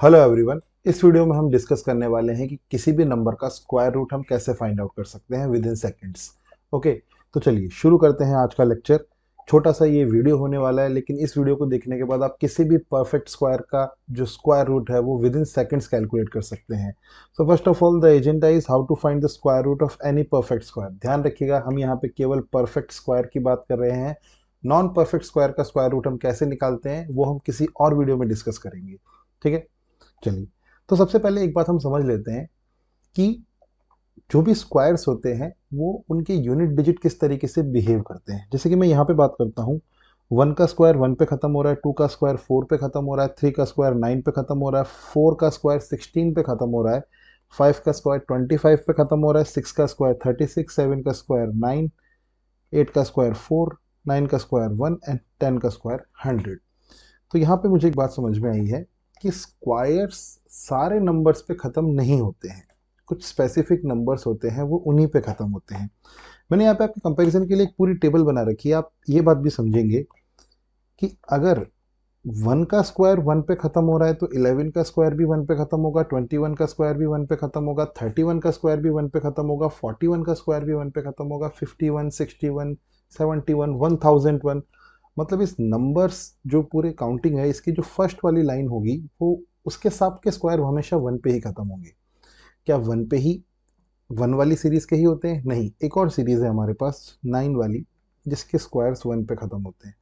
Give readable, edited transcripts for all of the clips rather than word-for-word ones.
Hello everyone. इस video में हम डिस्कस करने वाले हैं कि किसी भी नंबर का स्क्वायर रूट हम कैसे फाइंड आउट कर सकते हैं विद इन सेकेंड्स। ओके, तो चलिए शुरू करते हैं आज का लेक्चर। छोटा सा ये वीडियो होने वाला है, लेकिन इस वीडियो को देखने के बाद आप किसी भी परफेक्ट स्क्वायर का जो स्क्वायर रूट है वो विद इन सेकेंड्स कैलकुलेट कर सकते हैं। So first of all the agenda is how to find the square root of any perfect square. ध्यान रखिएगा, हम यहाँ पे केवल परफेक्ट स्क्वायर की बात कर रहे हैं। नॉन परफेक्ट स्क्वायर का स्क्वायर रूट हम कैसे निकालते हैं वो हम किसी और वीडियो में डिस्कस करेंगे। ठीक है, चलिए। तो सबसे पहले एक बात हम समझ लेते हैं कि जो भी स्क्वायर्स होते हैं वो उनके यूनिट डिजिट किस तरीके से बिहेव करते हैं। जैसे कि मैं यहाँ पे बात करता हूँ, 1 का स्क्वायर 1 पे खत्म हो रहा है, 2 का स्क्वायर 4 पे खत्म हो रहा है, 3 का स्क्वायर 9 पे खत्म हो रहा है, 4 का स्क्वायर 16 पे खत्म हो रहा है, 5 का स्क्वायर 25 पे खत्म हो रहा है, 6 का स्क्वायर 36, 7 का स्क्वायर 9, 8 का स्क्वायर 4, 9 का स्क्वायर 1 एंड 10 का स्क्वायर 100। तो यहाँ पे मुझे एक बात समझ में आई है कि स्क्वायर्स सारे नंबर्स पे ख़त्म नहीं होते हैं। कुछ स्पेसिफिक नंबर्स होते हैं वो उन्हीं पे ख़त्म होते हैं। मैंने यहाँ पे आपके कंपैरिजन के लिए एक पूरी टेबल बना रखी है। आप ये बात भी समझेंगे कि अगर 1 का स्क्वायर 1 पे ख़त्म हो रहा है तो 11 का स्क्वायर भी 1 पे ख़त्म होगा, 21 का स्क्वायर भी 1 पे ख़त्म होगा, 31 का स्क्वायर भी 1 पे ख़त्म होगा, 41 का स्क्वायर भी 1 पे ख़त्म होगा, 51, 61, 71, 1001। मतलब इस नंबर्स जो पूरे काउंटिंग है इसकी जो फर्स्ट वाली लाइन होगी वो उसके साथ के स्क्वायर हमेशा 1 पे ही खत्म होंगे। क्या 1 पे ही 1 वाली सीरीज के ही होते हैं? नहीं, एक और सीरीज है हमारे पास 9 वाली जिसके स्क्वायर्स 1 पे खत्म होते हैं।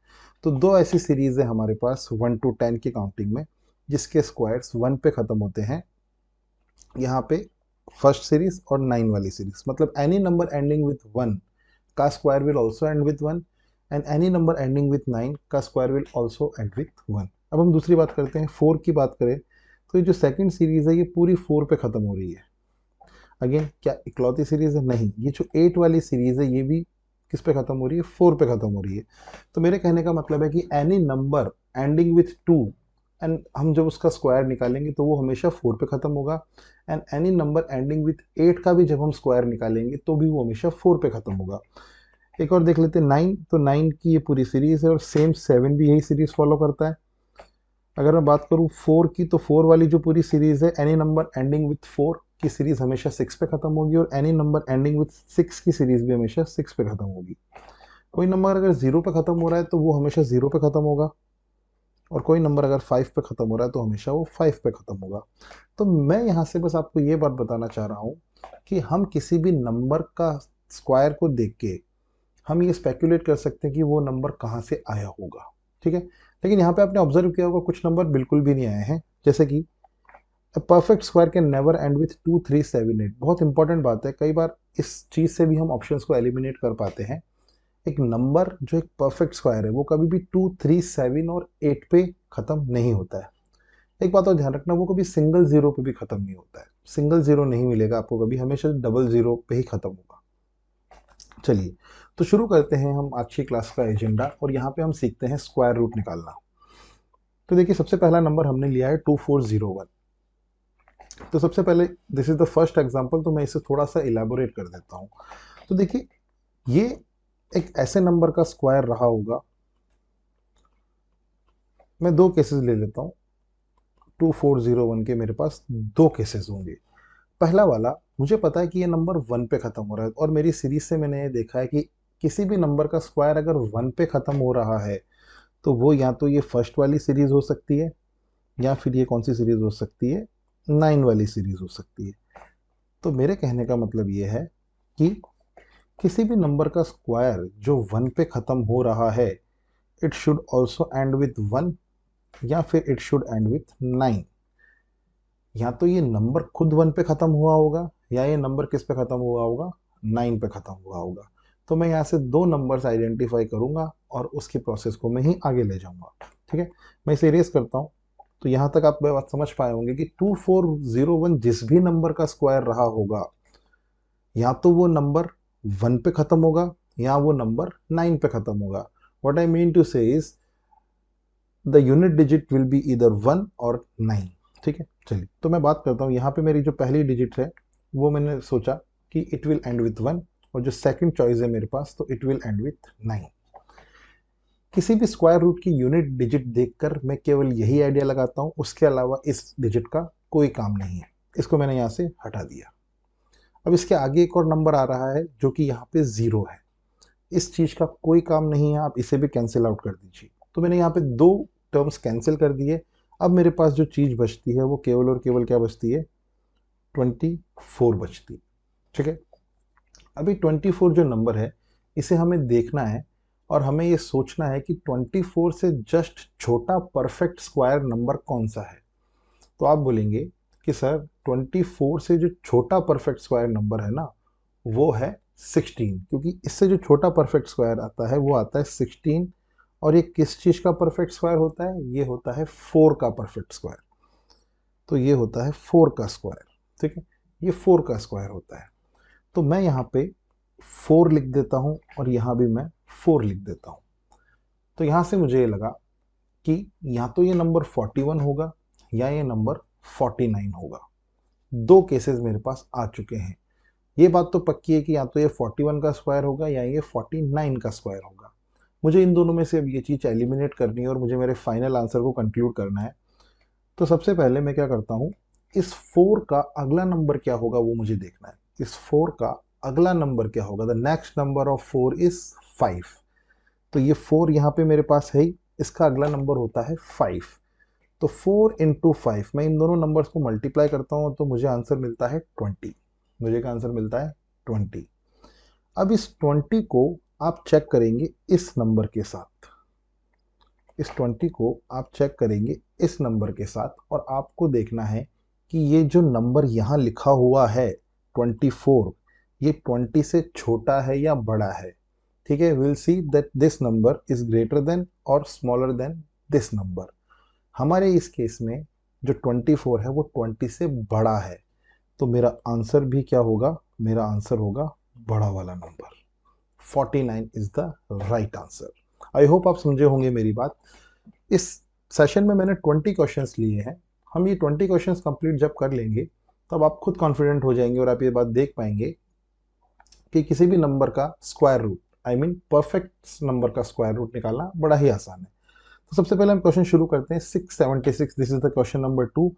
तो दो ऐसी सीरीज है हमारे पास 1 टू 10 की काउंटिंग में जिसके स्क्वायर्स 1 पे खत्म होते हैं। यहाँ पे फर्स्ट सीरीज और 9 वाली सीरीज, मतलब एनी नंबर एंडिंग विथ 1 का square will also and with 1 and any number ending with 9 का square will also and with 1। अब हम दूसरी बात करते हैं, 4 की बात करें तो ये जो सेकंड सीरीज है ये पूरी 4 पे खत्म हो रही है। अगेन, क्या इकलौती सीरीज है? नहीं, ये जो 8 वाली सीरीज है ये भी किस पे खत्म हो रही है? 4 पे खत्म हो रही है। तो मेरे कहने का मतलब है कि any number ending with 2 and हम जब उसका स्क्वायर निकालेंगे तो वो हमेशा 4 पे खत्म होगा, and any number ending with 8 का भी जब हम स्क्वायर निकालेंगे तो भी वो हमेशा 4 पे खत्म होगा। एक और देख लेते हैं 9। तो 9 की ये पूरी सीरीज है और सेम 7 भी यही सीरीज फॉलो करता है। अगर मैं बात करूँ 4 की, तो 4 वाली जो पूरी सीरीज है एनी नंबर एंडिंग विथ 4 की सीरीज हमेशा 6 पे खत्म होगी, और एनी नंबर एंडिंग विथ 6 की सीरीज भी हमेशा 6 पे खत्म होगी। कोई नंबर अगर 0 पे खत्म हो रहा है तो वो हमेशा 0 पे खत्म होगा, और कोई नंबर अगर 5 पे खत्म हो रहा है तो हमेशा वो 5 पे खत्म होगा। तो मैं यहाँ से बस आपको ये बात बताना चाह रहा हूँ कि हम किसी भी नंबर का स्क्वायर को देख के हम ये स्पेकुलेट कर सकते हैं कि वो नंबर कहाँ से आया होगा। ठीक है, लेकिन यहाँ पे आपने ऑब्जर्व किया होगा कुछ नंबर बिल्कुल भी नहीं आए हैं। जैसे कि a perfect square can never and with 2 3 7 8। बहुत इंपॉर्टेंट बात है, कई बार इस चीज़ से भी हम ऑप्शंस को एलिमिनेट कर पाते हैं। एक नंबर जो एक परफेक्ट स्क्वायर है वो कभी भी 2 3 7 और 8 पे खत्म नहीं होता है। एक बात और ध्यान रखना, वो कभी सिंगल जीरो पे भी खत्म नहीं होता है। सिंगल जीरो नहीं मिलेगा आपको कभी, हमेशा डबल जीरो पे ही खत्म होगा। चलिए, तो शुरू करते हैं हम आज की क्लास का एजेंडा, और यहाँ पे हम सीखते हैं स्क्वायर रूट निकालना। तो देखिए, सबसे पहला नंबर हमने लिया है 2401। तो सबसे पहले this is the first example, तो मैं इसे थोड़ा सा इलेबोरेट कर देता हूँ। तो देखिए, ये एक ऐसे नंबर का स्क्वायर रहा होगा। मैं दो केसेस ले लेता हूँ। 2401 के मेरे पास दो केसेस होंगे। पहला वाला, मुझे पता है कि ये नंबर 1 पे खत्म हो रहा है, और मेरी सीरीज से मैंने ये देखा है कि किसी भी नंबर का स्क्वायर अगर 1 पे खत्म हो रहा है तो वो या तो ये फर्स्ट वाली सीरीज हो सकती है, या फिर ये कौन सी सीरीज हो सकती है? 9 वाली सीरीज हो सकती है। तो मेरे कहने का मतलब ये है कि किसी भी नंबर का स्क्वायर जो 1 पे खत्म हो रहा है, it should also and with 1, या फिर इट शुड एंड विथ 9। या तो ये नंबर खुद 1 पे खत्म हुआ होगा, या ये नंबर किस पे खत्म हुआ होगा? 9 पे खत्म हुआ होगा। तो मैं यहाँ से दो नंबर्स आइडेंटिफाई करूंगा और उसकी प्रोसेस को मैं ही आगे ले जाऊंगा। ठीक है, मैं इसे इरेज करता हूँ। तो यहाँ तक आप बात समझ पाए होंगे कि 2401 जिस भी नंबर का स्क्वायर रहा होगा, या तो वो नंबर 1 पे खत्म होगा या वो नंबर 9 पे खत्म होगा। व्हाट आई मीन टू से is the unit digit will be इधर 1 और 9। ठीक है, चलिए, तो मैं बात करता हूँ। यहाँ पे मेरी जो पहली डिजिट है वो मैंने सोचा कि इट विल एंड विथ 1, और जो सेकंड चॉइस है मेरे पास तो इट विल एंड विथ 9। किसी भी स्क्वायर रूट की यूनिट डिजिट देखकर मैं केवल यही आइडिया लगाता हूँ, उसके अलावा इस डिजिट का कोई काम नहीं है। इसको मैंने यहाँ से हटा दिया। अब इसके आगे एक और नंबर आ रहा है जो कि यहाँ पे 0 है। इस चीज़ का कोई काम नहीं है, आप इसे भी कैंसिल आउट कर दीजिए। तो मैंने यहाँ पे 2 टर्म्स कैंसिल कर दिए। अब मेरे पास जो चीज़ बचती है वो केवल और केवल क्या बचती है, 24 बचती है। ठीक है, अभी 24 जो नंबर है इसे हमें देखना है और हमें ये सोचना है कि 24 से जस्ट छोटा परफेक्ट स्क्वायर नंबर कौन सा है। तो आप बोलेंगे कि सर 24 से जो छोटा परफेक्ट स्क्वायर नंबर है ना वो है 16, क्योंकि इससे जो छोटा परफेक्ट स्क्वायर आता है वो आता है 16। और ये किस चीज़ का परफेक्ट स्क्वायर होता है, ये होता है 4 का परफेक्ट स्क्वायर। तो ये होता है 4 का स्क्वायर। ठीक है, ये 4 का स्क्वायर होता है। तो मैं यहाँ पे 4 लिख देता हूँ और यहाँ भी मैं 4 लिख देता हूँ। तो यहाँ से मुझे ये लगा कि या तो ये नंबर 41 होगा या ये नंबर 49 होगा। 2 केसेस मेरे पास आ चुके हैं। ये बात तो पक्की है कि या तो ये 41 का स्क्वायर होगा या ये 49 का स्क्वायर होगा। मुझे इन दोनों में से अब ये चीज़ एलिमिनेट करनी है और मुझे मेरे फाइनल आंसर को कंक्लूड करना है। तो सबसे पहले मैं क्या करता हूँ, इस 4 का अगला नंबर क्या होगा वो मुझे देखना है। इस 4 का अगला नंबर क्या होगा, the next number of 4 is 5। तो ये 4 यहाँ पे मेरे पास है ही, इसका अगला नंबर होता है 5। तो 4 इंटू 5, मैं इन दोनों नंबर्स को मल्टीप्लाई करता हूँ तो मुझे आंसर मिलता है 20। मुझे क्या आंसर मिलता है, 20। अब इस 20 को आप चेक करेंगे इस नंबर के साथ। इस 20 को आप चेक करेंगे इस नंबर के साथ और आपको देखना है कि ये जो नंबर यहाँ लिखा हुआ है 24, ये 20 से छोटा है या बड़ा है। ठीक है, will see that this number is greater than और स्मॉलर देन दिस नंबर। हमारे इस केस में जो 24 है वो 20 से बड़ा है। तो मेरा आंसर भी क्या होगा, मेरा आंसर होगा बड़ा वाला number. 49 is the right answer. I hope आप समझे होंगे मेरी बात। इस सेशन में मैंने 20 क्वेश्चंस लिए हैं। हम ये 20 क्वेश्चंस कंप्लीट जब कर लेंगे तब आप खुद कॉन्फिडेंट हो जाएंगे और आप ये बात देख पाएंगे कि किसी भी नंबर का square root, I mean perfect number का स्क्वायर रूट निकालना बड़ा ही आसान है। तो सबसे पहले हम क्वेश्चन शुरू करते हैं। 676, this is the question number 2।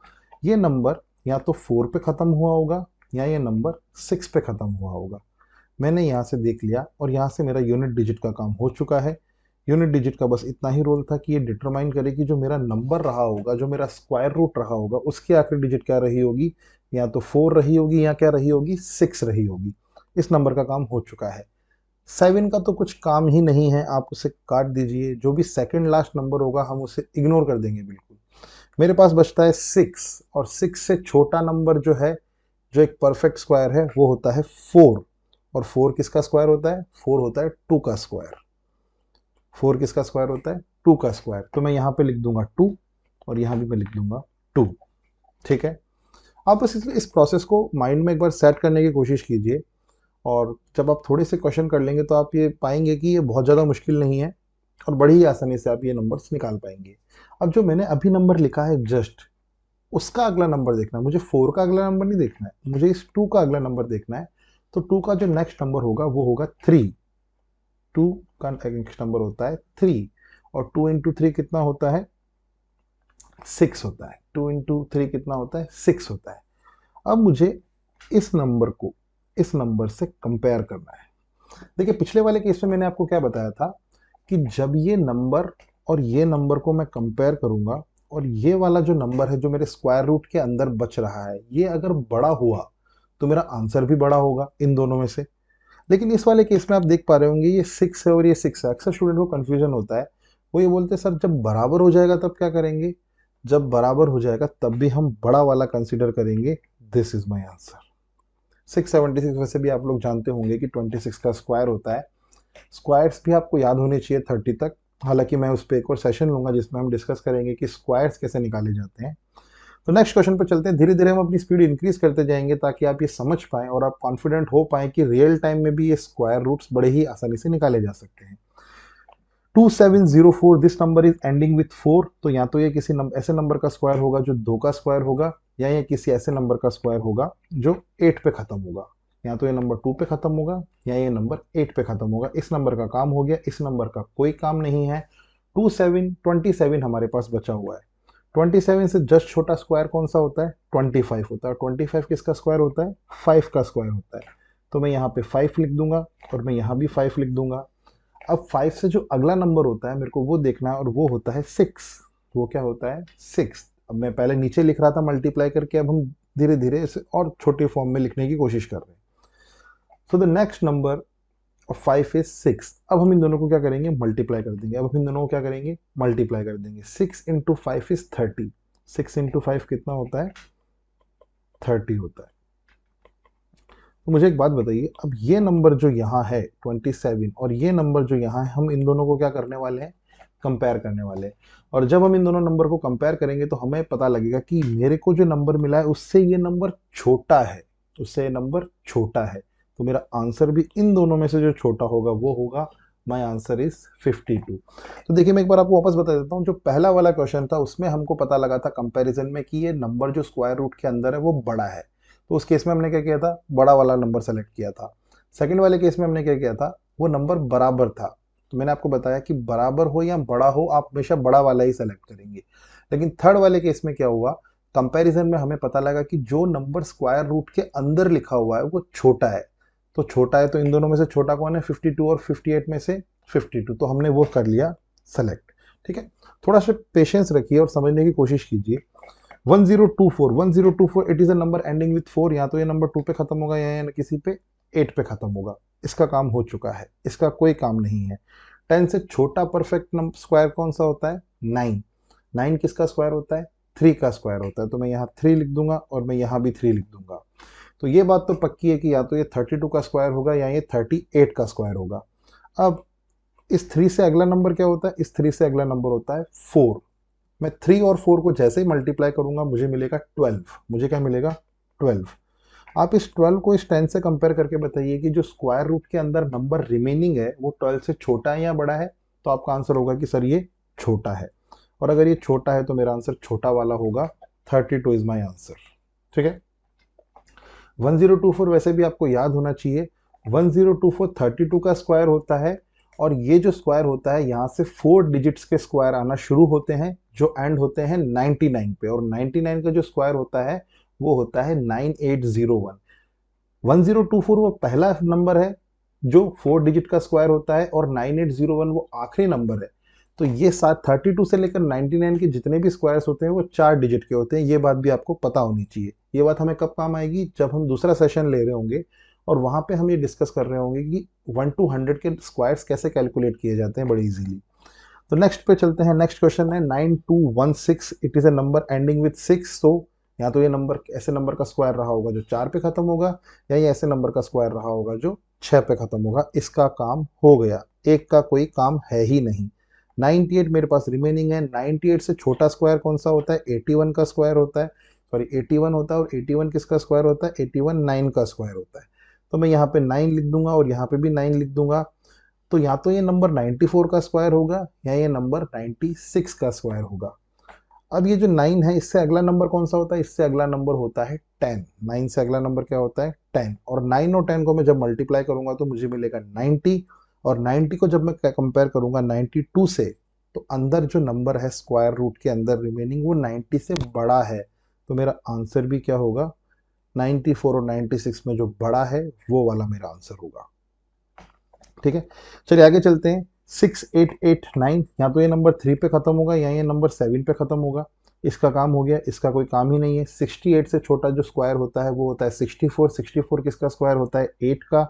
ये नंबर या तो 4 पे खत्म हुआ होगा या ये नंबर 6 पे खत्म हुआ होगा। मैंने यहाँ से देख लिया और यहाँ से मेरा यूनिट डिजिट का काम हो चुका है। यूनिट डिजिट का बस इतना ही रोल था कि ये डिटरमाइन करे कि जो मेरा नंबर रहा होगा, जो मेरा स्क्वायर रूट रहा होगा, उसकी आखिरी डिजिट क्या रही होगी, या तो 4 रही होगी या क्या रही होगी, 6 रही होगी। इस नंबर का काम हो चुका है। 7 का तो कुछ काम ही नहीं है, आप उसे काट दीजिए। जो भी सेकंड लास्ट नंबर होगा हम उसे इग्नोर कर देंगे बिल्कुल। मेरे पास बचता है 6, और 6 से छोटा नंबर जो है, जो एक परफेक्ट स्क्वायर है, वो होता है 4। और 4 किसका स्क्वायर होता है, 4 होता है 2 का स्क्वायर। 4 किसका स्क्वायर होता है, 2 का स्क्वायर। तो मैं यहाँ पे लिख दूंगा 2 और यहाँ भी मैं लिख दूंगा 2। ठीक है, आप बस इस प्रोसेस को माइंड में एक बार सेट करने की कोशिश कीजिए और जब आप थोड़े से क्वेश्चन कर लेंगे तो आप ये पाएंगे कि ये बहुत ज़्यादा मुश्किल नहीं है और बड़ी ही आसानी से आप ये नंबर्स निकाल पाएंगे। अब जो मैंने अभी नंबर लिखा है जस्ट, उसका अगला नंबर देखना है मुझे। 4 का अगला नंबर नहीं देखना है मुझे, इस 2 का अगला नंबर देखना है। तो 2 का जो नेक्स्ट नंबर होगा वो होगा 3। 2 का नेक्स्ट नंबर होता है 3 और 2 इंटू 3 कितना होता है, 6 होता है। 2 इंटू 3 कितना होता है, 6 होता है। अब मुझे इस नंबर को इस नंबर से कंपेयर करना है। देखिए, पिछले वाले केस में मैंने आपको क्या बताया था कि जब ये नंबर और ये नंबर को मैं कंपेयर करूंगा और ये वाला जो नंबर है जो मेरे स्क्वायर रूट के अंदर बच रहा है, ये अगर बड़ा हुआ तो मेरा आंसर भी बड़ा होगा इन दोनों में से। लेकिन इस वाले केस में आप देख पा रहे होंगे ये 6 है और ये 6 है। अक्सर स्टूडेंट को कंफ्यूजन होता है, वो ये बोलते हैं सर जब बराबर हो जाएगा तब क्या करेंगे। जब बराबर हो जाएगा तब भी हम बड़ा वाला कंसिडर करेंगे। This is my answer. 676 वैसे भी आप लोग जानते होंगे कि 26 का स्क्वायर होता है। स्क्वायर्स भी आपको याद होने चाहिए 30 तक। हालांकि मैं उस पर एक और सेशन लूंगा जिसमें हम डिस्कस करेंगे कि स्क्वायर्स कैसे निकाले जाते हैं। तो नेक्स्ट क्वेश्चन पर चलते हैं। धीरे धीरे हम अपनी स्पीड इंक्रीज करते जाएंगे ताकि आप ये समझ पाएं और आप कॉन्फिडेंट हो पाएं कि रियल टाइम में भी ये स्क्वायर रूट्स बड़े ही आसानी से निकाले जा सकते हैं। 2704, this number is ending with 4। तो या तो ये किसी ऐसे नंबर का स्क्वायर होगा जो 2 का स्क्वायर होगा, या ये किसी ऐसे नंबर का स्क्वायर होगा जो 8 पे खत्म होगा। या तो ये नंबर 2 पे खत्म होगा या ये नंबर 8 पे खत्म होगा। इस नंबर का काम हो गया, इस नंबर का कोई काम नहीं है। 27 हमारे पास बचा हुआ है। 27 से जस्ट छोटा स्क्वायर कौन सा होता है? 25 होता है। 25 किसका स्क्वायर होता है? 5 का स्क्वायर होता है। तो मैं यहाँ पे 5 लिख दूंगा और मैं यहाँ भी 5 लिख दूंगा। अब 5 से जो अगला नंबर होता है मेरे को वो देखना है, और वो होता है 6। वो क्या होता है? 6। अब मैं पहले नीचे लिख रहा था मल्टीप्लाई करके, अब हम धीरे धीरे इसे और छोटे फॉर्म में लिखने की कोशिश कर रहे हैं। सो द नेक्स्ट नंबर और 5 इज 6। अब हम इन दोनों को क्या करेंगे? मल्टीप्लाई कर देंगे। अब हम इन दोनों को क्या करेंगे? मल्टीप्लाई कर देंगे। 6 इंटू 5 इज 30। 6 इंटू 5 कितना होता है? 30 होता है। तो मुझे एक बात बताइए, अब ये नंबर जो यहाँ है 27 और ये नंबर जो यहाँ है, हम इन दोनों को क्या करने वाले हैं? कंपेयर करने वाले हैं। और जब हम इन दोनों नंबर को कंपेयर करेंगे तो हमें पता लगेगा कि मेरे को जो नंबर मिला है उससे ये नंबर छोटा है, उससे ये नंबर छोटा है। तो मेरा आंसर भी इन दोनों में से जो छोटा होगा वो होगा, माई आंसर इज 52। तो देखिए मैं एक बार आपको वापस बता देता हूँ। जो पहला वाला क्वेश्चन था उसमें हमको पता लगा था कंपैरिजन में कि ये नंबर जो स्क्वायर रूट के अंदर है वो बड़ा है, तो उस केस में हमने क्या किया था? बड़ा वाला नंबर सेलेक्ट किया था। सेकंड वाले केस में हमने क्या किया था? वो नंबर बराबर था, तो मैंने आपको बताया कि बराबर हो या बड़ा हो आप हमेशा बड़ा वाला ही सेलेक्ट करेंगे। लेकिन थर्ड वाले केस में क्या हुआ? कंपैरिजन में हमें पता लगा कि जो नंबर स्क्वायर रूट के अंदर लिखा हुआ है वो छोटा है। तो छोटा है तो इन दोनों में से छोटा कौन है? 52 और 58 में से 52, तो हमने वो कर लिया सेलेक्ट। ठीक है, थोड़ा सा पेशेंस रखिए और समझने की कोशिश कीजिए। 1024 it is a number ending with 4। या तो ये नंबर 2 पे खत्म होगा या किसी पे 8 पे खत्म होगा। इसका काम हो चुका है, इसका कोई काम नहीं है। 10 से छोटा परफेक्ट नंबर स्क्वायर कौन सा होता है? 9। 9 किसका स्क्वायर होता है? 3 का स्क्वायर होता है। तो मैं यहाँ 3 लिख दूंगा और मैं यहाँ भी 3 लिख दूंगा। तो ये बात तो पक्की है कि या तो ये 32 का स्क्वायर होगा या ये 38 का स्क्वायर होगा। अब इस 3 से अगला नंबर क्या होता है? इस 3 से अगला नंबर होता है 4। मैं 3 और 4 को जैसे ही मल्टीप्लाई करूंगा मुझे मिलेगा 12। मुझे क्या मिलेगा? 12। आप इस 12 को इस 10 से कंपेयर करके बताइए कि जो स्क्वायर रूट के अंदर नंबर रिमेनिंग है वो 12 से छोटा है या बड़ा है? तो आपका आंसर होगा कि सर ये छोटा है। और अगर ये छोटा है तो मेरा आंसर छोटा वाला होगा। 32 इज माई आंसर। ठीक है, 1024 वैसे भी आपको याद होना चाहिए। 1024 32 का स्क्वायर होता है, और ये जो स्क्वायर होता है यहाँ से 4 डिजिट्स के स्क्वायर आना शुरू होते हैं जो एंड होते हैं 99 पे, और 99 का जो स्क्वायर होता है वो होता है 9801। 1024 वो पहला नंबर है जो 4 डिजिट का स्क्वायर होता है, और 9801 वो आखिरी नंबर है। तो ये साथ 32 से लेकर 99 के जितने भी स्क्वायर्स होते हैं वो 4 डिजिट के होते हैं। ये बात भी आपको पता होनी चाहिए। ये बात हमें कब काम आएगी? जब हम दूसरा सेशन ले रहे होंगे और वहां पे हम ये डिस्कस कर रहे होंगे कि 1 to 100 के स्क्वायर्स कैसे कैलकुलेट किए जाते हैं बड़ी इजीली। तो नेक्स्ट पे चलते हैं। नेक्स्ट क्वेश्चन है 9216 it is a number ending with 6। तो या तो ये नंबर ऐसे नंबर का स्क्वायर रहा होगा जो 4 पे खत्म होगा, या ये ऐसे नंबर का स्क्वायर रहा होगा जो 6 पे खत्म होगा। इसका काम हो गया, एक का कोई काम है ही नहीं। 98 मेरे पास रिमेनिंग है। 98 से छोटा स्क्वायर कौन सा होता है? 81 का स्क्वायर होता है। सॉरी 81 होता है, और 81 किसका स्क्वायर होता है? 81 9 का स्क्वायर होता है। तो मैं यहाँ पे 9 लिख दूंगा और यहाँ पे भी 9 लिख दूंगा। तो या तो ये नंबर 94 का स्क्वायर होगा या ये नंबर 96 का स्क्वायर होगा। अब ये जो 9 है इससे अगला नंबर कौन सा होता है? इससे अगला नंबर होता है 10। 9 से अगला नंबर क्या होता है? 10। और 9 और 10 को मैं जब मल्टीप्लाई करूंगा तो मुझे मिलेगा 90, और 90 को जब मैं कंपेयर करूंगा 92 से, तो अंदर जो नंबर है स्क्वायर रूट के अंदर रिमेनिंग वो 90 से बड़ा है। तो मेरा आंसर भी क्या होगा? 94 और 96 में जो बड़ा है वो वाला मेरा आंसर होगा। ठीक है, चलिए आगे चलते हैं। 6889, या तो ये नंबर 3 पे खत्म होगा या ये नंबर 7 पे खत्म होगा। इसका काम हो गया, इसका कोई काम ही नहीं है। 68 से छोटा जो स्क्वायर होता है वो होता है 64। 64 किसका स्क्वायर होता है? 8 का।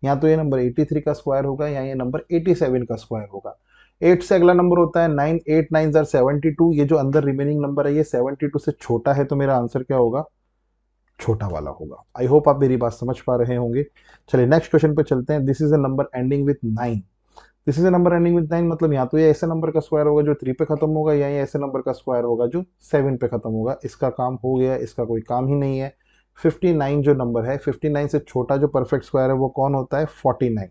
या तो ये नंबर 83 का स्क्वायर होगा या ये नंबर 87 का स्क्वायर होगा। 8 से अगला नंबर होता है 9। 8 9 72। ये जो अंदर रिमेनिंग नंबर है ये 72 से छोटा है, तो मेरा आंसर क्या होगा? छोटा वाला होगा। आई होप आप मेरी बात समझ पा रहे होंगे। चलिए नेक्स्ट क्वेश्चन पे चलते हैं। This is a number ending with 9। This is a number ending with 9 मतलब या तो ये ऐसे नंबर का स्क्वायर होगा जो 3 पे खत्म होगा, या ये ऐसे नंबर का स्क्वायर होगा जो 7 पे खत्म होगा। इसका काम हो गया, इसका कोई काम ही नहीं है। 59 जो नंबर है, 59 से छोटा जो परफेक्ट स्क्वायर है वो कौन होता है? 49।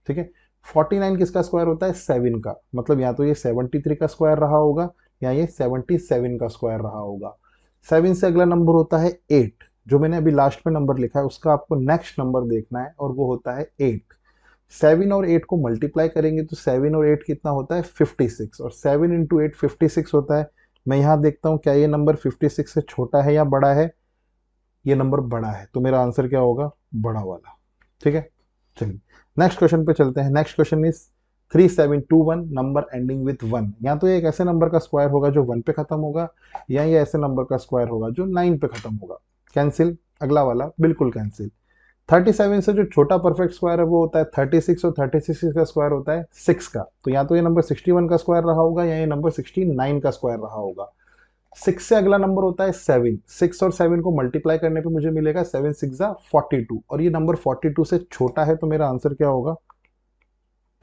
ठीक है, 49 किसका स्क्वायर होता है? 7 का। मतलब या तो ये 73 का स्क्वायर रहा होगा या ये 77 का स्क्वायर रहा होगा। 7 से अगला नंबर होता है 8। जो मैंने अभी लास्ट में नंबर लिखा है उसका आपको नेक्स्ट नंबर देखना है और वो होता है 8। 7 और 8 को मल्टीप्लाई करेंगे तो 7 और 8 कितना होता है 56, और 7 इंटू 8 56 होता है। मैं यहाँ देखता हूँ क्या ये नंबर 56 से छोटा है या बड़ा है। ये नंबर बड़ा है, तो मेरा आंसर क्या होगा, बड़ा वाला। ठीक है, चलिए नेक्स्ट क्वेश्चन पे चलते हैं। Next question is 3721 number ending with 1। या तो ये एक ऐसे नंबर का स्क्वायर होगा जो 1 पे खत्म होगा, या ये ऐसे नंबर का स्क्वायर होगा जो 9 पे खत्म होगा। कैंसिल, अगला वाला बिल्कुल कैंसिल। 37 से जो छोटा परफेक्ट स्क्वायर है वो होता है 36, और 36 का स्क्वायर होता है 6 का। तो या तो ये नंबर 61 का स्क्वायर रहा होगा, या ये नंबर 69 का स्क्वायर रहा होगा। 6 से अगला नंबर होता है 7। 6 और 7 को मल्टीप्लाई करने पे मुझे मिलेगा 7 6 42, और ये नंबर 42 से छोटा है, तो मेरा आंसर क्या होगा,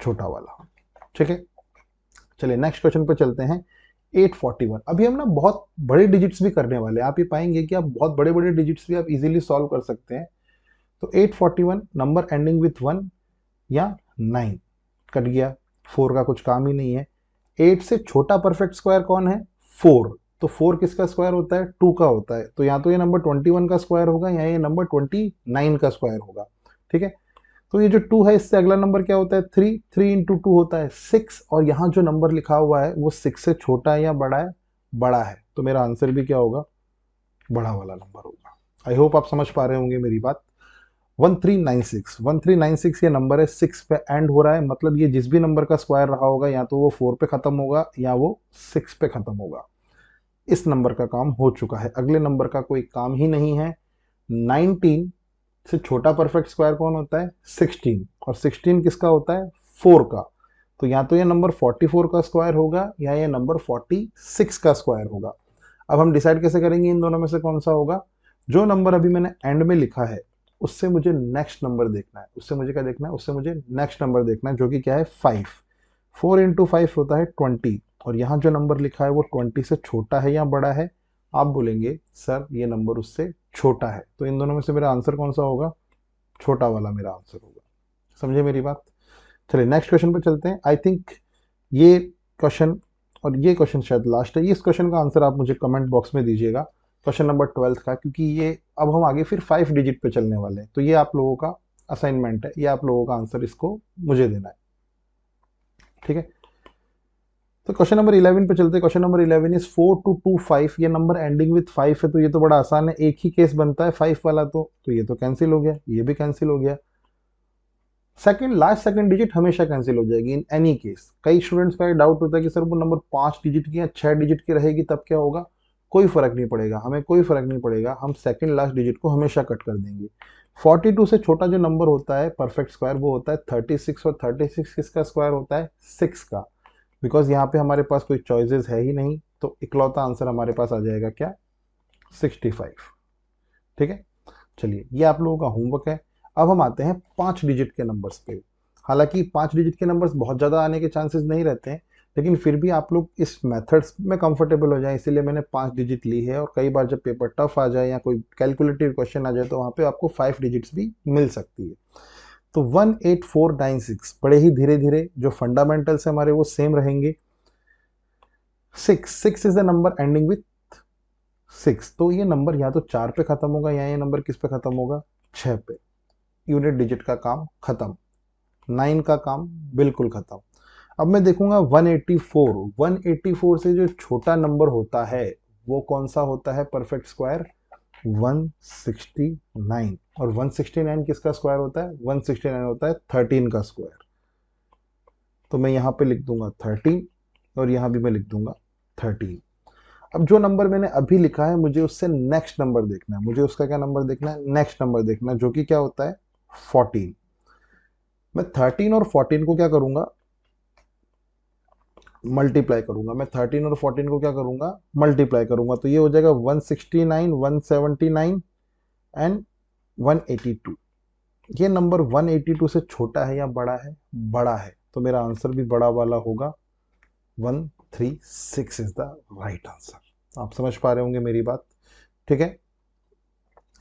छोटा वाला। ठीक है, चलिए नेक्स्ट क्वेश्चन पे चलते हैं। 841। अभी हम ना बहुत बड़े डिजिट्स भी करने वाले हैं। आप ये पाएंगे कि आप बहुत बड़े बड़े डिजिट्स भी आप इजीली सॉल्व कर सकते हैं। तो 841 नंबर एंडिंग विथ 1 या 9, कट गया, 4 का कुछ काम ही नहीं है। 8 से छोटा परफेक्ट स्क्वायर कौन है, 4। तो 4 किसका स्क्वायर होता है, 2 का होता है। तो या तो ये नंबर 21 का स्क्वायर होगा, या ये नंबर 29 का स्क्वायर होगा। ठीक है, तो ये जो 2 है इससे अगला नंबर क्या होता है, 3। 3 इंटू 2 होता है 6, और यहाँ जो नंबर लिखा हुआ है वो 6 से छोटा है या बड़ा है, बड़ा है। तो मेरा आंसर भी क्या होगा, बड़ा वाला नंबर होगा। आई होप आप समझ पा रहे होंगे मेरी बात। 1396 ये नंबर है, 6 पे एंड हो रहा है, मतलब ये जिस भी नंबर का स्क्वायर रहा होगा या तो वो 4 पे खत्म होगा या वो 6 पे खत्म होगा। इस नंबर का काम हो चुका है, अगले नंबर का कोई काम ही नहीं है। 19 से छोटा परफेक्ट स्क्वायर कौन होता है, 16, और 16 किसका होता है, 4 का। तो या तो ये नंबर 44 का स्क्वायर होगा, या ये नंबर 46 का स्क्वायर होगा। अब हम डिसाइड कैसे करेंगे इन दोनों में से कौन सा होगा। जो नंबर अभी मैंने एंड में लिखा है उससे मुझे नेक्स्ट नंबर देखना है, उससे मुझे क्या देखना है, उससे मुझे नेक्स्ट नंबर देखना है, जो कि क्या है 5। 4 इंटू 5 होता है 20, और यहाँ जो नंबर लिखा है वो 20 से छोटा है या बड़ा है। आप बोलेंगे सर ये नंबर उससे छोटा है, तो इन दोनों में से मेरा आंसर कौन सा होगा, छोटा वाला मेरा आंसर होगा। समझे मेरी बात। चलिए नेक्स्ट क्वेश्चन पे चलते हैं। आई थिंक ये क्वेश्चन और ये क्वेश्चन शायद लास्ट है। इस क्वेश्चन का आंसर आप मुझे कमेंट बॉक्स में दीजिएगा, क्वेश्चन नंबर 12 का, क्योंकि ये अब हम आगे फिर 5 डिजिट पे चलने वाले हैं। तो ये आप लोगों का असाइनमेंट है, ये आप लोगों का आंसर इसको मुझे देना है। ठीक है, तो क्वेश्चन नंबर 11 पे चलते हैं। Question number 11 is 4225। ये नंबर एंडिंग विथ 5 है, तो ये तो बड़ा आसान है, एक ही केस बनता है 5 वाला। तो ये तो कैंसिल हो गया, ये भी कैंसिल हो गया। सेकंड, लास्ट सेकंड डिजिट हमेशा कैंसिल हो जाएगी इन एनी केस। कई स्टूडेंट्स का ये डाउट होता है कि सर वो नंबर 5 डिजिट की या 6 डिजिट की रहेगी तब क्या होगा। कोई फर्क नहीं पड़ेगा, हमें कोई फर्क नहीं पड़ेगा, हम सेकंड लास्ट डिजिट को हमेशा कट कर देंगे। 42 से छोटा जो नंबर होता है परफेक्ट स्क्वायर वो होता है 36, और 36 किसका स्क्वायर होता है, 6 का। बिकॉज यहाँ पे हमारे पास कोई चॉइसेस है ही नहीं, तो इकलौता आंसर हमारे पास आ जाएगा क्या, 65। ठीक है, चलिए ये आप लोगों का होमवर्क है। अब हम आते हैं 5 डिजिट के नंबर्स पे। हालांकि 5 डिजिट के नंबर्स बहुत ज़्यादा आने के चांसेस नहीं रहते हैं, लेकिन फिर भी आप लोग इस मेथड्स में कंफर्टेबल हो जाए, इसीलिए मैंने 5 डिजिट ली है। और कई बार जब पेपर टफ आ जाए या कोई कैलकुलेटिव क्वेश्चन आ जाए तो वहाँ पे आपको 5 डिजिट्स भी मिल सकती है। तो 18496, बड़े ही धीरे धीरे जो फंडामेंटल्स है हमारे वो सेम रहेंगे। 6 is the number ending with 6, तो ये नंबर या तो 4 पे खत्म होगा, या ये नंबर किस पे खत्म होगा, 6 पे। यूनिट डिजिट का काम खत्म, 9 का काम बिल्कुल खत्म। अब मैं देखूंगा 184। 184 से जो छोटा नंबर होता है वो कौन सा होता है परफेक्ट स्क्वायर, 169। और 169 किसका स्क्वायर होता है, 169 होता है 13 का स्क्वायर। तो मैं यहाँ पे लिख दूंगा 13, और यहाँ भी मैं लिख दूंगा 13। अब जो नंबर मैंने अभी लिखा है मुझे उससे नेक्स्ट नंबर देखना है, मुझे उसका क्या नंबर देखना है, नेक्स्ट नंबर देखना है, जो कि क्या होता है 14। मैं 13 और 14 को क्या करूंगा, मल्टीप्लाई करूंगा। मैं 13 और 14 को क्या करूंगा, मल्टीप्लाई करूंगा। तो ये हो जाएगा 169, 179 एंड 182। ये नंबर 182 से छोटा है या बड़ा है, बड़ा है। तो मेरा आंसर भी बड़ा वाला होगा, 136 इज द राइट आंसर। आप समझ पा रहे होंगे मेरी बात। ठीक है,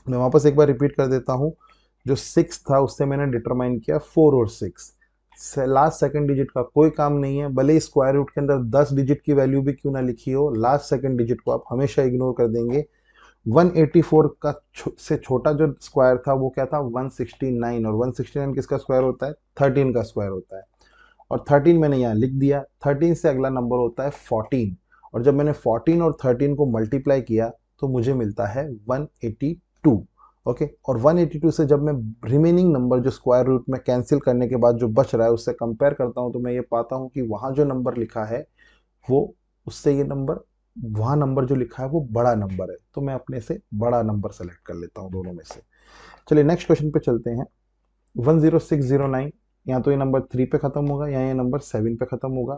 मैं वापस एक बार रिपीट कर देता हूं। जो 6 था उससे मैंने डिटरमाइन किया 4 और 6। लास्ट सेकंड डिजिट का कोई काम नहीं है, भले ही स्क्वायर रूट के अंदर 10 डिजिट की वैल्यू भी क्यों ना लिखी हो, लास्ट सेकंड डिजिट को आप हमेशा इग्नोर कर देंगे। 184 का से छोटा जो स्क्वायर था वो क्या था 169, और 169 किसका स्क्वायर होता है 13 का स्क्वायर होता है, और 13 मैंने यहाँ लिख दिया। 13 से अगला नंबर होता है 14, और जब मैंने 14 और 13 को मल्टीप्लाई किया तो मुझे मिलता है 182। ओके, और 182 से जब मैं रिमेनिंग नंबर जो स्क्वायर रूट में कैंसिल करने के बाद जो बच रहा है उससे कंपेयर करता हूँ, तो मैं ये पाता हूँ कि वहाँ जो नंबर लिखा है वो उससे ये नंबर, वहाँ नंबर जो लिखा है वो बड़ा नंबर है, तो मैं अपने से बड़ा नंबर सेलेक्ट कर लेता हूँ दोनों में से। चलिए नेक्स्ट क्वेश्चन पे चलते हैं। 10609, या तो ये नंबर 3 पे खत्म होगा या ये नंबर 7 पे खत्म होगा।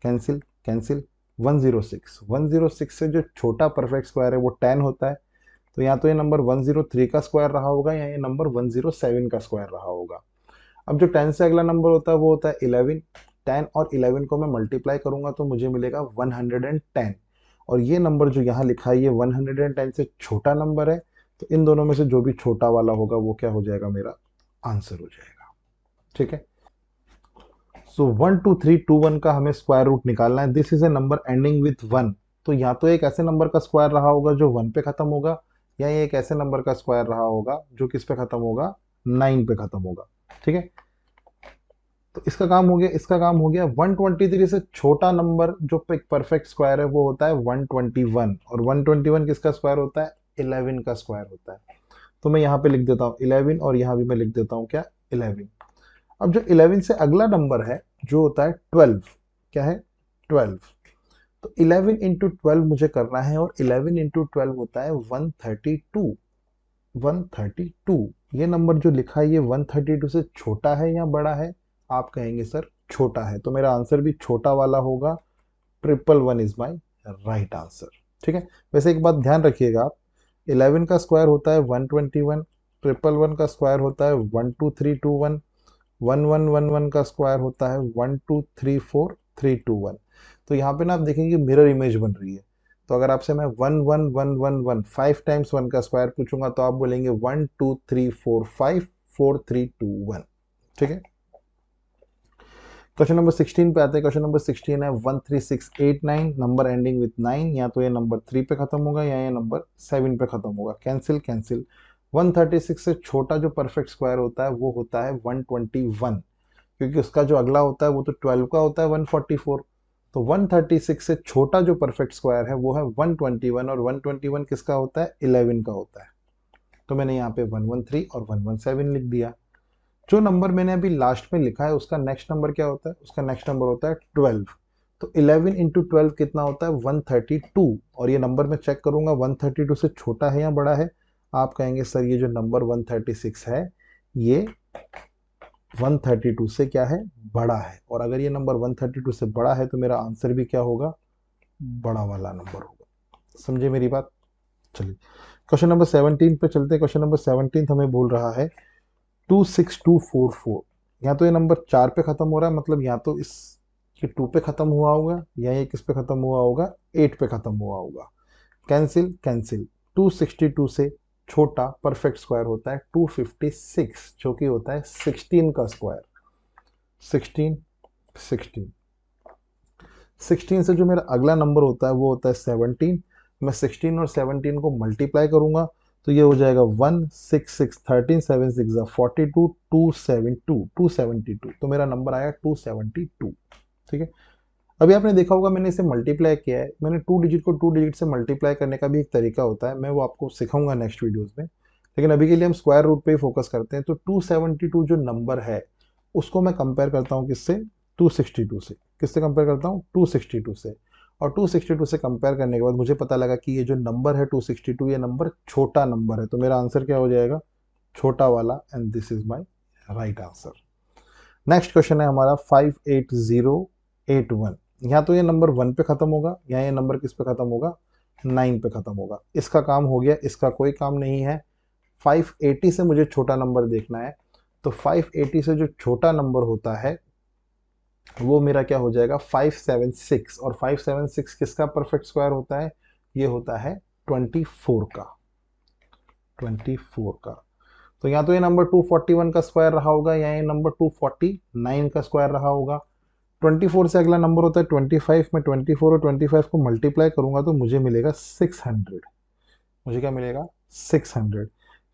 Cancel cancel. 106 से जो छोटा परफेक्ट स्क्वायर है वो 10 होता है, तो या तो ये नंबर 103 का स्क्वायर रहा होगा या ये नंबर 107 का स्क्वायर रहा होगा। अब जो 10 से अगला नंबर होता है वो होता है 11। 10 और 11 को मैं मल्टीप्लाई करूंगा तो मुझे मिलेगा 110, और ये नंबर जो यहाँ लिखा है ये 110 से छोटा नंबर है, तो इन दोनों में से जो भी छोटा वाला होगा वो क्या हो जाएगा, मेरा आंसर हो जाएगा। ठीक है, सो 12321 का हमें स्क्वायर रूट निकालना है। This is a number ending with 1, तो या तो एक ऐसे नंबर का स्क्वायर रहा होगा जो 1 पे खत्म होगा, या ये एक ऐसे नंबर का स्क्वायर रहा होगा जो किस पे खत्म होगा 9 पे खत्म होगा। ठीक है, तो इसका काम हो गया, इसका काम हो गया। 123 से छोटा नंबर जो एक परफेक्ट स्क्वायर है वो होता है 121, और 121 किसका स्क्वायर होता है 11 का स्क्वायर होता है। तो मैं यहाँ पे लिख देता हूँ 11, और यहाँ भी मैं लिख देता हूँ क्या 11। अब जो 11 से अगला नंबर है जो होता है 12, क्या है 12, तो 11 इंटू 12 मुझे करना है, और 11 इंटू 12 होता है 132। 132, ये नंबर जो लिखा है ये 132 से छोटा है या बड़ा है, आप कहेंगे सर छोटा है, तो मेरा आंसर भी छोटा वाला होगा। 111 इज माई राइट आंसर। ठीक है, वैसे एक बात ध्यान रखिएगा आप, 11 का स्क्वायर होता है 121, 111 का स्क्वायर होता है 12321, 1111 का स्क्वायर होता है 1234321। तो यहाँ पे ना आप देखेंगे मिरर इमेज बन रही है, तो अगर आपसे मैं 11111 5 टाइम्स 1 का स्क्वायर पूछूंगा तो आप बोलेंगे 123454321। ठीक है, क्वेश्चन नंबर 16 पे आते हैं। क्वेश्चन नंबर 16 है 13689, नंबर एंडिंग विथ 9, या तो ये नंबर 3 पे खत्म होगा या ये नंबर 7 पे खत्म होगा। Cancel cancel. 136 से छोटा जो परफेक्ट स्क्वायर होता है वो होता है 121, क्योंकि उसका जो अगला होता है वो तो 12 का होता है 144, तो 136 से छोटा जो परफेक्ट स्क्वायर है वो है 121, और 121 किसका होता है 11 का होता है, तो मैंने यहाँ पे 113 और 117 लिख दिया। जो नंबर मैंने अभी लास्ट में लिखा है उसका नेक्स्ट नंबर क्या होता है, उसका नेक्स्ट नंबर होता है 12, तो 11 इंटू 12 कितना होता है 132, और ये नंबर मैं चेक करूंगा 132 से छोटा है या बड़ा है। आप कहेंगे सर ये जो नंबर 136 है ये 132 से क्या है बड़ा है, और अगर ये नंबर 132 से बड़ा है तो मेरा आंसर भी क्या होगा, बड़ा वाला नंबर होगा। समझे मेरी बात। चलिए क्वेश्चन नंबर 17 पे चलते हैं। क्वेश्चन नंबर 17 हमें बोल रहा है 26244, या तो ये नंबर 4 पे खत्म हो रहा है, मतलब या तो इस ये 2 पे खत्म हुआ होगा या ये किस पे खत्म हुआ होगा 8 पे खत्म हुआ होगा। Cancel cancel. 262 से छोटा परफेक्ट स्क्वायर होता है 256, जो कि होता है 16 का स्क्वायर। 16 16 16 से जो मेरा अगला नंबर होता है वो होता है 17। मैं 16 और 17 को मल्टीप्लाई करूंगा तो ये हो जाएगा 166 13 7 6 42 272 तो मेरा नंबर आया 272। ठीक है, अभी आपने देखा होगा मैंने इसे मल्टीप्लाई किया है, मैंने 2 डिजिट को 2 डिजिट से मल्टीप्लाई करने का भी एक तरीका होता है, मैं वो आपको सिखाऊंगा नेक्स्ट वीडियोस में, लेकिन अभी के लिए हम स्क्वायर रूट पे ही फोकस करते हैं। तो 272 जो नंबर है उसको मैं कंपेयर करता हूँ किससे 262 से। किससे कंपेयर करता हूँ 262 से, और 262 से कंपेयर करने के बाद मुझे पता लगा कि ये जो नंबर है 262 ये नंबर छोटा नंबर है, तो मेरा आंसर क्या हो जाएगा छोटा वाला, and this is my right answer. Next question है हमारा 58081, या तो ये नंबर 1 पे खत्म होगा या ये नंबर किस पे खत्म होगा 9 पे खत्म होगा। इसका काम हो गया, इसका कोई काम नहीं है। 580 से मुझे छोटा नंबर देखना है, तो 580 से जो छोटा नंबर होता है वो मेरा क्या हो जाएगा 576, और 576 किसका परफेक्ट स्क्वायर होता है, ये होता है 24 का। 24 का, तो या तो ये नंबर 241 का स्क्वायर रहा होगा या ये नंबर 249 का स्क्वायर रहा होगा। 24 से अगला नंबर होता है 25, मैं 24 और 25 को मल्टीप्लाई करूंगा तो मुझे मिलेगा 600। मुझे क्या मिलेगा 600,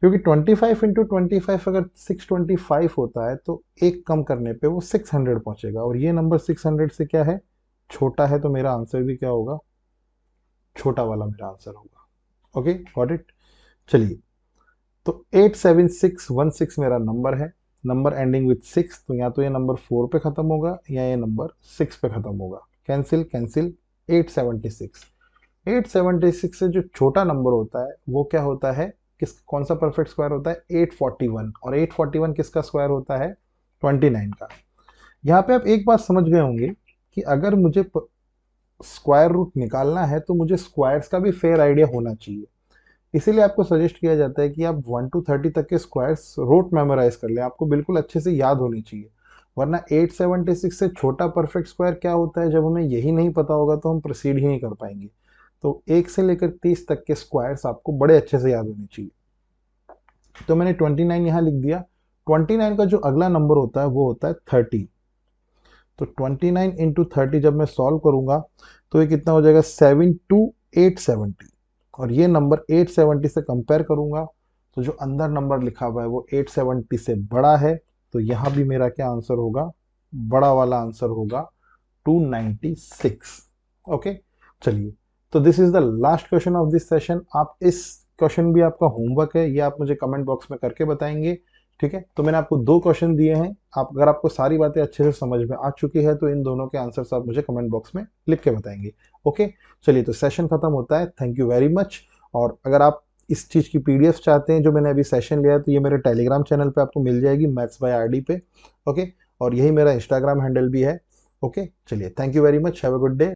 क्योंकि 25 इंटू 25 अगर 625 होता है तो एक कम करने पे वो 600 पहुंचेगा, और ये नंबर 600 से क्या है, छोटा है, तो मेरा आंसर भी क्या होगा, छोटा वाला मेरा आंसर होगा। Okay, got it. चलिए, तो 87616 मेरा नंबर है, नंबर एंडिंग विथ 6, तो या तो ये नंबर 4 पे खत्म होगा या ये नंबर 6 पे खत्म होगा। Cancel cancel. 876, 876 से जो छोटा नंबर होता है वो क्या होता है, किस कौन सा परफेक्ट स्क्वायर होता है, 841, और 841 किसका स्क्वायर होता है, 29 का। यहाँ पे आप एक बात समझ गए होंगे कि अगर मुझे स्क्वायर रूट निकालना है तो मुझे स्क्वायर्स का भी फेयर आइडिया होना चाहिए। इसीलिए आपको सजेस्ट किया जाता है कि आप 1 to 30 तक के स्क्वायर्स रूट मेमोराइज कर लें, आपको बिल्कुल अच्छे से याद होनी चाहिए। वरना 876 से छोटा परफेक्ट स्क्वायर क्या होता है, जब हमें यही नहीं पता होगा तो हम प्रोसीड ही नहीं कर पाएंगे। तो 1 से लेकर 30 तक के स्क्वायर्स आपको बड़े अच्छे से याद होने चाहिए। तो मैंने 29 यहाँ लिख दिया। 29 का जो अगला नंबर होता है वो होता है 30। तो 29 इंटू 30 जब मैं सॉल्व करूंगा तो ये कितना हो जाएगा, 72870, और ये नंबर 870 से कंपेयर करूंगा तो जो अंदर नंबर लिखा हुआ है वो 870 से बड़ा है, तो यहाँ भी मेरा क्या आंसर होगा, बड़ा वाला आंसर होगा 296। ओके, चलिए, तो this is the last question of this session. आप इस क्वेश्चन भी आपका होमवर्क है, ये आप मुझे कमेंट बॉक्स में करके बताएंगे। ठीक है, तो मैंने आपको 2 क्वेश्चन दिए हैं, आप अगर आपको सारी बातें अच्छे से समझ में आ चुकी है तो इन दोनों के आंसर्स आप मुझे कमेंट बॉक्स में लिख के बताएंगे। ओके, चलिए, तो सेशन खत्म होता है। Thank you very much. और अगर आप इस चीज़ की पीडीएफ चाहते हैं जो मैंने अभी सेशन लिया है, तो ये मेरे टेलीग्राम चैनल पे आपको मिल जाएगी, मैथ्स बाय आरडी पे। ओके, और यही मेरा इंस्टाग्राम हैंडल भी है। ओके, चलिए, thank you very much, have a good day.